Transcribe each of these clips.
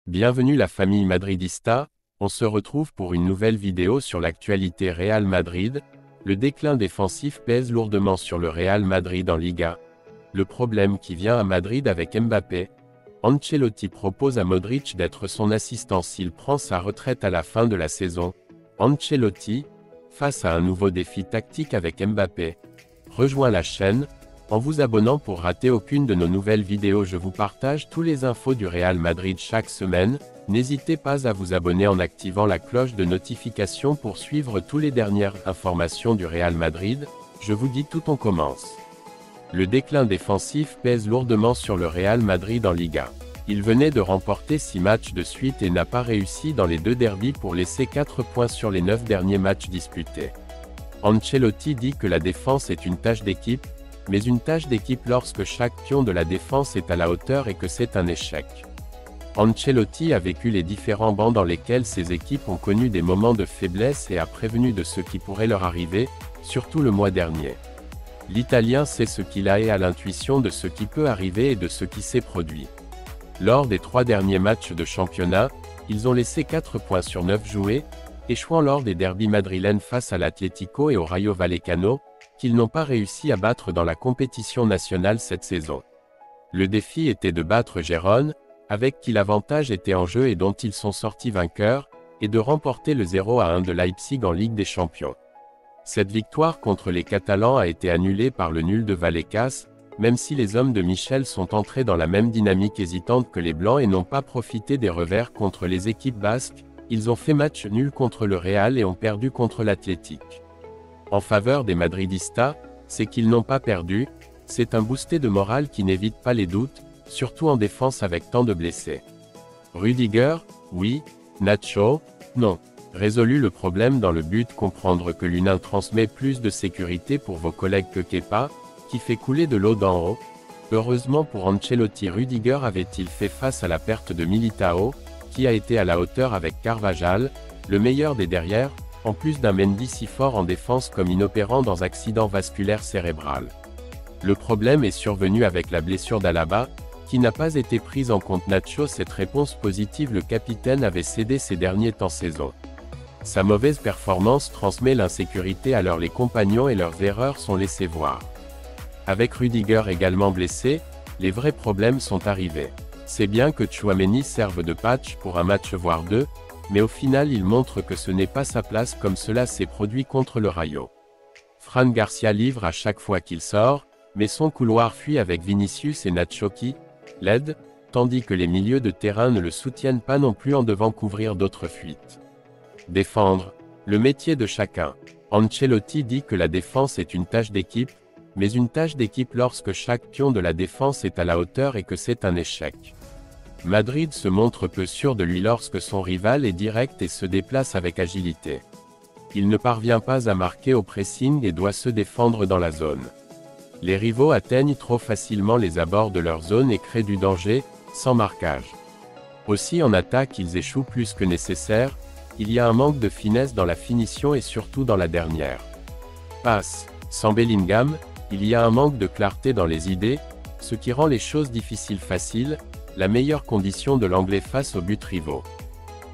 Bienvenue la famille madridista, on se retrouve pour une nouvelle vidéo sur l'actualité Real Madrid. Le déclin défensif pèse lourdement sur le Real Madrid en Liga. Le problème qui vient à Madrid avec Mbappé. Ancelotti propose à Modric d'être son assistant s'il prend sa retraite à la fin de la saison. Ancelotti, face à un nouveau défi tactique avec Mbappé. Rejoins la chaîne, en vous abonnant pour rater aucune de nos nouvelles vidéos. Je vous partage tous les infos du Real Madrid chaque semaine. N'hésitez pas à vous abonner en activant la cloche de notification pour suivre toutes les dernières informations du Real Madrid. Je vous dis tout, on commence. Le déclin défensif pèse lourdement sur le Real Madrid en Liga. Il venait de remporter 6 matchs de suite et n'a pas réussi dans les 2 derbys pour laisser 4 points sur les 9 derniers matchs disputés. Ancelotti dit que la défense est une tâche d'équipe, mais une tâche d'équipe lorsque chaque pion de la défense est à la hauteur et que c'est un échec. Ancelotti a vécu les différents bancs dans lesquels ses équipes ont connu des moments de faiblesse et a prévenu de ce qui pourrait leur arriver, surtout le mois dernier. L'Italien sait ce qu'il a et a l'intuition de ce qui peut arriver et de ce qui s'est produit. Lors des 3 derniers matchs de championnat, ils ont laissé 4 points sur 9 joués, échouant lors des derbys madrilènes face à l'Atlético et au Rayo Vallecano, qu'ils n'ont pas réussi à battre dans la compétition nationale cette saison. Le défi était de battre Gérone, avec qui l'avantage était en jeu et dont ils sont sortis vainqueurs, et de remporter le 0-1 de Leipzig en Ligue des Champions. Cette victoire contre les Catalans a été annulée par le nul de Vallecas, même si les hommes de Michel sont entrés dans la même dynamique hésitante que les Blancs et n'ont pas profité des revers contre les équipes basques. Ils ont fait match nul contre le Real et ont perdu contre l'Athletic. En faveur des madridistas, c'est qu'ils n'ont pas perdu, c'est un boosté de morale qui n'évite pas les doutes, surtout en défense avec tant de blessés. Rudiger, oui. Nacho, non. Résolu le problème dans le but, comprendre que l'Unin transmet plus de sécurité pour vos collègues que Kepa, qui fait couler de l'eau d'en haut. Heureusement pour Ancelotti, Rudiger avait-il fait face à la perte de Militao, qui a été à la hauteur avec Carvajal, le meilleur des derrière, en plus d'un Mendy si fort en défense comme inopérant dans accident vasculaire cérébral. Le problème est survenu avec la blessure d'Alaba, qui n'a pas été prise en compte. Nacho, cette réponse positive, le capitaine avait cédé ces derniers temps saison. Sa mauvaise performance transmet l'insécurité, alors les compagnons et leurs erreurs sont laissées voir. Avec Rudiger également blessé, les vrais problèmes sont arrivés. C'est bien que Tchouaméni serve de patch pour un match voire 2, mais au final il montre que ce n'est pas sa place comme cela s'est produit contre le Rayo. Fran Garcia livre à chaque fois qu'il sort, mais son couloir fuit avec Vinicius et Nacho qui l'aident, tandis que les milieux de terrain ne le soutiennent pas non plus en devant couvrir d'autres fuites. Défendre, le métier de chacun. Ancelotti dit que la défense est une tâche d'équipe, mais une tâche d'équipe lorsque chaque pion de la défense est à la hauteur et que c'est un échec. Madrid se montre peu sûr de lui lorsque son rival est direct et se déplace avec agilité. Il ne parvient pas à marquer au pressing et doit se défendre dans la zone. Les rivaux atteignent trop facilement les abords de leur zone et créent du danger, sans marquage. Aussi en attaque ils échouent plus que nécessaire, il y a un manque de finesse dans la finition et surtout dans la dernière passe. Sans Bellingham, il y a un manque de clarté dans les idées, ce qui rend les choses difficiles faciles, la meilleure condition de l'anglais face aux buts rivaux.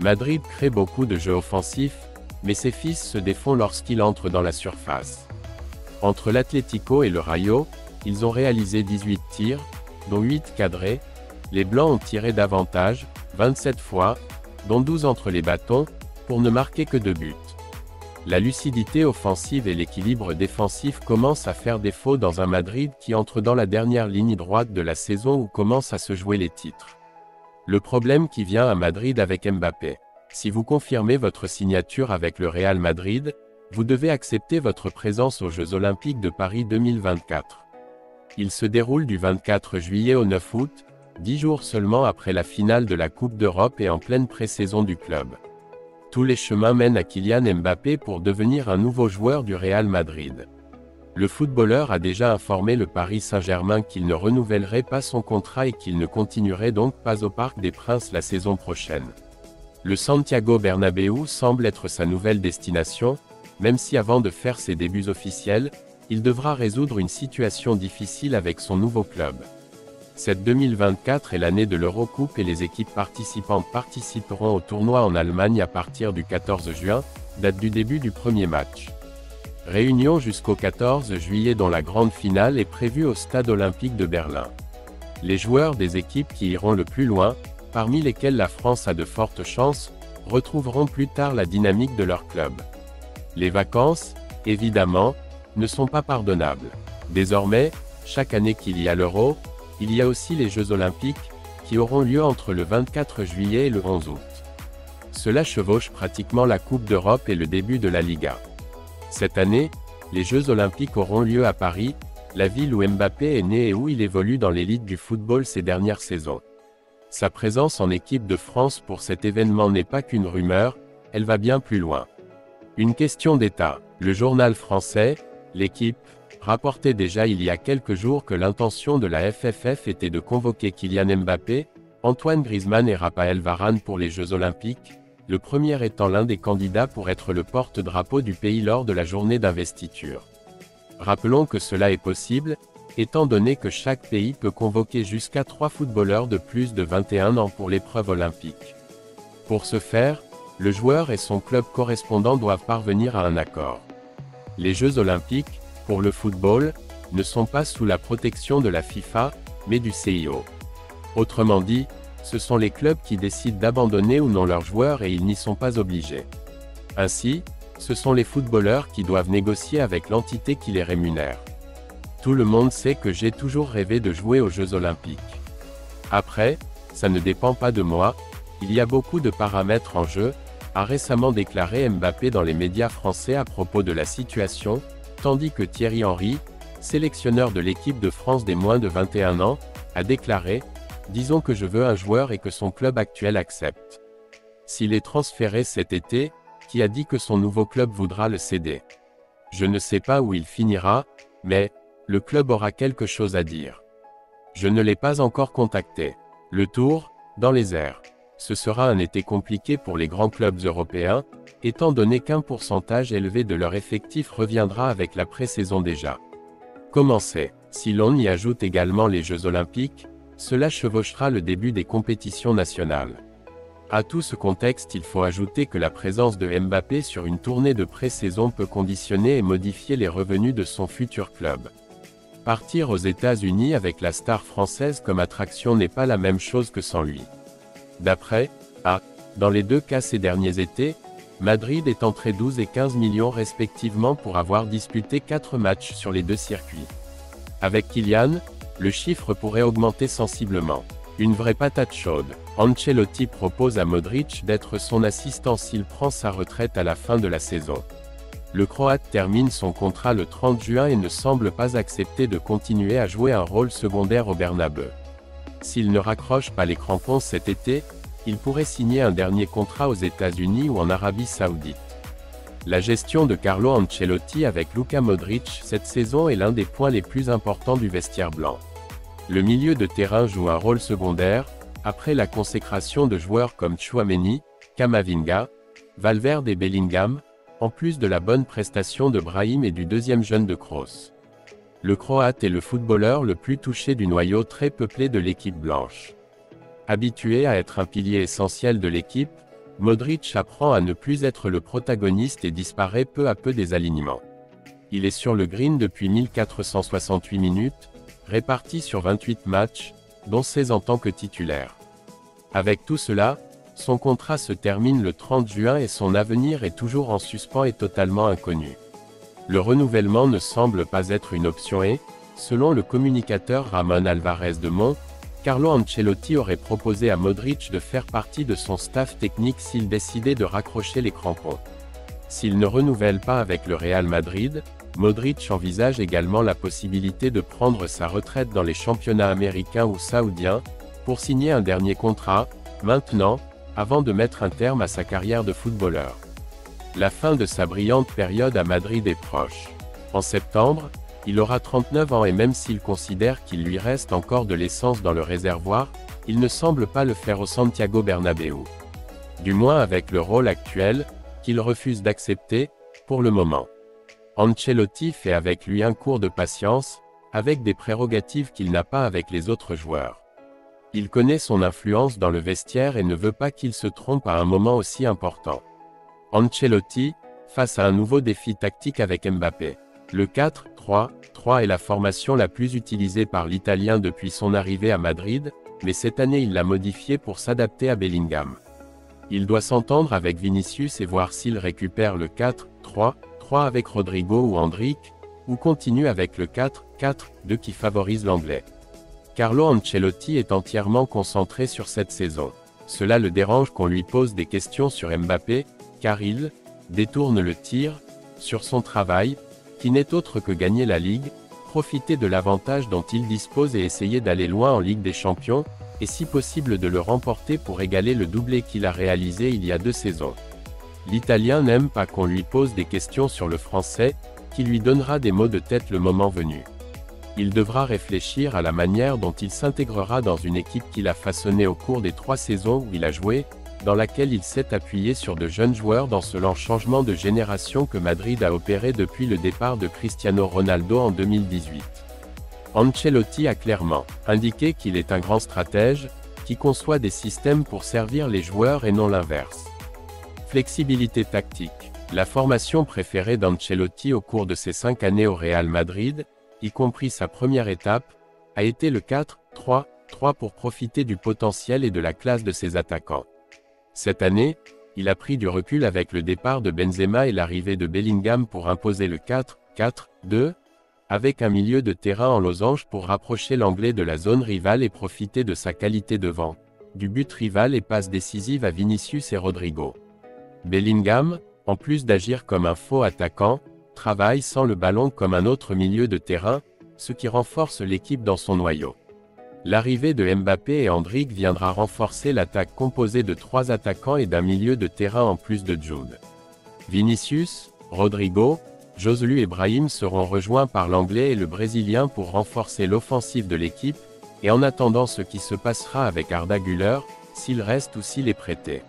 Madrid crée beaucoup de jeux offensifs, mais ses fils se défont lorsqu'ils entrent dans la surface. Entre l'Atlético et le Rayo, ils ont réalisé 18 tirs, dont 8 cadrés. Les Blancs ont tiré davantage, 27 fois, dont 12 entre les bâtons, pour ne marquer que 2 buts. La lucidité offensive et l'équilibre défensif commencent à faire défaut dans un Madrid qui entre dans la dernière ligne droite de la saison où commencent à se jouer les titres. Le problème qui vient à Madrid avec Mbappé. Si vous confirmez votre signature avec le Real Madrid, vous devez accepter votre présence aux Jeux Olympiques de Paris 2024. Ils se déroulent du 24 juillet au 9 août, 10 jours seulement après la finale de la Coupe d'Europe et en pleine pré-saison du club. Tous les chemins mènent à Kylian Mbappé pour devenir un nouveau joueur du Real Madrid. Le footballeur a déjà informé le Paris Saint-Germain qu'il ne renouvellerait pas son contrat et qu'il ne continuerait donc pas au Parc des Princes la saison prochaine. Le Santiago Bernabéu semble être sa nouvelle destination, même si avant de faire ses débuts officiels, il devra résoudre une situation difficile avec son nouveau club. Cette 2024 est l'année de l'Eurocoupe et les équipes participantes participeront au tournoi en Allemagne à partir du 14 juin, date du début du premier match. Réunion jusqu'au 14 juillet dont la grande finale est prévue au Stade olympique de Berlin. Les joueurs des équipes qui iront le plus loin, parmi lesquels la France a de fortes chances, retrouveront plus tard la dynamique de leur club. Les vacances, évidemment, ne sont pas pardonnables. Désormais, chaque année qu'il y a l'Euro, il y a aussi les Jeux Olympiques, qui auront lieu entre le 24 juillet et le 11 août. Cela chevauche pratiquement la Coupe d'Europe et le début de la Liga. Cette année, les Jeux Olympiques auront lieu à Paris, la ville où Mbappé est né et où il évolue dans l'élite du football ces dernières saisons. Sa présence en équipe de France pour cet événement n'est pas qu'une rumeur, elle va bien plus loin. Une question d'État. Le journal français, L'Équipe, rapportait déjà il y a quelques jours que l'intention de la FFF était de convoquer Kylian Mbappé, Antoine Griezmann et Raphaël Varane pour les Jeux Olympiques, le premier étant l'un des candidats pour être le porte-drapeau du pays lors de la journée d'investiture. Rappelons que cela est possible, étant donné que chaque pays peut convoquer jusqu'à 3 footballeurs de plus de 21 ans pour l'épreuve olympique. Pour ce faire, le joueur et son club correspondant doivent parvenir à un accord. Les Jeux Olympiques, pour le football, ne sont pas sous la protection de la FIFA, mais du CIO. Autrement dit, ce sont les clubs qui décident d'abandonner ou non leurs joueurs et ils n'y sont pas obligés. Ainsi, ce sont les footballeurs qui doivent négocier avec l'entité qui les rémunère. Tout le monde sait que j'ai toujours rêvé de jouer aux Jeux Olympiques. Après, ça ne dépend pas de moi, il y a beaucoup de paramètres en jeu, a récemment déclaré Mbappé dans les médias français à propos de la situation, tandis que Thierry Henry, sélectionneur de l'équipe de France des moins de 21 ans, a déclaré « Disons que je veux un joueur et que son club actuel accepte. S'il est transféré cet été, qui a dit que son nouveau club voudra le céder? Je ne sais pas où il finira, mais le club aura quelque chose à dire. Je ne l'ai pas encore contacté. Le tour, dans les airs. Ce sera un été compliqué pour les grands clubs européens, étant donné qu'un pourcentage élevé de leur effectif reviendra avec la pré-saison déjà commencée. Si l'on y ajoute également les Jeux Olympiques, cela chevauchera le début des compétitions nationales. À tout ce contexte, il faut ajouter que la présence de Mbappé sur une tournée de pré-saison peut conditionner et modifier les revenus de son futur club. Partir aux États-Unis avec la star française comme attraction n'est pas la même chose que sans lui. D'après dans les deux cas ces derniers étés, Madrid est entré 12 et 15 millions respectivement pour avoir disputé 4 matchs sur les deux circuits. Avec Kylian, le chiffre pourrait augmenter sensiblement. Une vraie patate chaude. Ancelotti propose à Modric d'être son assistant s'il prend sa retraite à la fin de la saison. Le Croate termine son contrat le 30 juin et ne semble pas accepter de continuer à jouer un rôle secondaire au Bernabeu. S'il ne raccroche pas les crampons cet été, il pourrait signer un dernier contrat aux États-Unis ou en Arabie Saoudite. La gestion de Carlo Ancelotti avec Luka Modric cette saison est l'un des points les plus importants du vestiaire blanc. Le milieu de terrain joue un rôle secondaire, après la consécration de joueurs comme Tchouaméni, Camavinga, Valverde et Bellingham, en plus de la bonne prestation de Brahim et du deuxième jeune de Kroos. Le Croate est le footballeur le plus touché du noyau très peuplé de l'équipe blanche. Habitué à être un pilier essentiel de l'équipe, Modric apprend à ne plus être le protagoniste et disparaît peu à peu des alignements. Il est sur le green depuis 1468 minutes, réparti sur 28 matchs, dont 16 en tant que titulaire. Avec tout cela, son contrat se termine le 30 juin et son avenir est toujours en suspens et totalement inconnu. Le renouvellement ne semble pas être une option et, selon le communicateur Ramon Alvarez de Mon, Carlo Ancelotti aurait proposé à Modric de faire partie de son staff technique s'il décidait de raccrocher les crampons. S'il ne renouvelle pas avec le Real Madrid, Modric envisage également la possibilité de prendre sa retraite dans les championnats américains ou saoudiens, pour signer un dernier contrat, maintenant, avant de mettre un terme à sa carrière de footballeur. La fin de sa brillante période à Madrid est proche. En septembre, il aura 39 ans et même s'il considère qu'il lui reste encore de l'essence dans le réservoir, il ne semble pas le faire au Santiago Bernabéu. Du moins avec le rôle actuel, qu'il refuse d'accepter, pour le moment. Ancelotti fait avec lui un cours de patience, avec des prérogatives qu'il n'a pas avec les autres joueurs. Il connaît son influence dans le vestiaire et ne veut pas qu'il se trompe à un moment aussi important. Ancelotti, face à un nouveau défi tactique avec Mbappé. Le 4-3-3 est la formation la plus utilisée par l'Italien depuis son arrivée à Madrid, mais cette année il l'a modifiée pour s'adapter à Bellingham. Il doit s'entendre avec Vinicius et voir s'il récupère le 4-3-3 avec Rodrigo ou Endrick, ou continue avec le 4-4-2 qui favorise l'anglais. Carlo Ancelotti est entièrement concentré sur cette saison. Cela le dérange qu'on lui pose des questions sur Mbappé, car il détourne le tir sur son travail, qui n'est autre que gagner la Ligue, profiter de l'avantage dont il dispose et essayer d'aller loin en Ligue des Champions, et si possible de le remporter pour égaler le doublé qu'il a réalisé il y a 2 saisons. L'Italien n'aime pas qu'on lui pose des questions sur le Français, qui lui donnera des mots de tête le moment venu. Il devra réfléchir à la manière dont il s'intégrera dans une équipe qu'il a façonnée au cours des 3 saisons où il a joué, dans laquelle il s'est appuyé sur de jeunes joueurs dans ce lent changement de génération que Madrid a opéré depuis le départ de Cristiano Ronaldo en 2018. Ancelotti a clairement indiqué qu'il est un grand stratège, qui conçoit des systèmes pour servir les joueurs et non l'inverse. Flexibilité tactique. La formation préférée d'Ancelotti au cours de ses 5 années au Real Madrid, y compris sa première étape, a été le 4-3-3 pour profiter du potentiel et de la classe de ses attaquants. Cette année, il a pris du recul avec le départ de Benzema et l'arrivée de Bellingham pour imposer le 4-4-2, avec un milieu de terrain en losange pour rapprocher l'anglais de la zone rivale et profiter de sa qualité devant, du but rival et passes décisives à Vinicius et Rodrigo. Bellingham, en plus d'agir comme un faux attaquant, travaille sans le ballon comme un autre milieu de terrain, ce qui renforce l'équipe dans son noyau. L'arrivée de Mbappé et Endrick viendra renforcer l'attaque composée de 3 attaquants et d'un milieu de terrain en plus de Jude. Vinicius, Rodrigo, Joselu et Brahim seront rejoints par l'Anglais et le Brésilien pour renforcer l'offensive de l'équipe, et en attendant ce qui se passera avec Arda Güler, s'il reste ou s'il est prêté.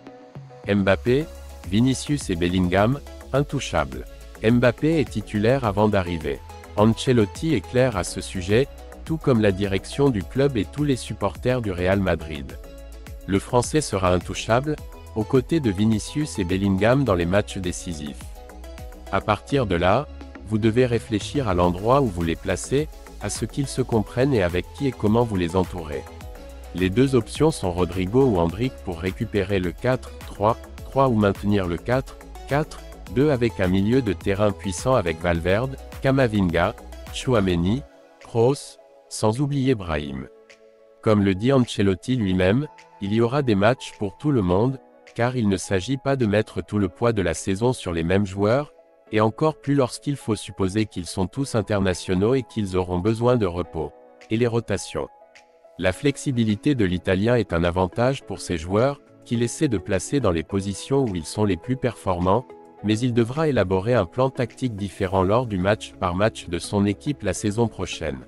Mbappé, Vinicius et Bellingham, intouchables. Mbappé est titulaire avant d'arriver. Ancelotti est clair à ce sujet, tout comme la direction du club et tous les supporters du Real Madrid. Le Français sera intouchable, aux côtés de Vinicius et Bellingham dans les matchs décisifs. À partir de là, vous devez réfléchir à l'endroit où vous les placez, à ce qu'ils se comprennent et avec qui et comment vous les entourez. Les 2 options sont Rodrigo ou Endrick pour récupérer le 4-3-3 ou maintenir le 4-4-2 avec un milieu de terrain puissant avec Valverde, Camavinga, Tchouaméni, Kroos, sans oublier Brahim. Comme le dit Ancelotti lui-même, il y aura des matchs pour tout le monde, car il ne s'agit pas de mettre tout le poids de la saison sur les mêmes joueurs, et encore plus lorsqu'il faut supposer qu'ils sont tous internationaux et qu'ils auront besoin de repos, et les rotations. La flexibilité de l'Italien est un avantage pour ses joueurs, qu'il essaie de placer dans les positions où ils sont les plus performants, mais il devra élaborer un plan tactique différent lors du match par match de son équipe la saison prochaine.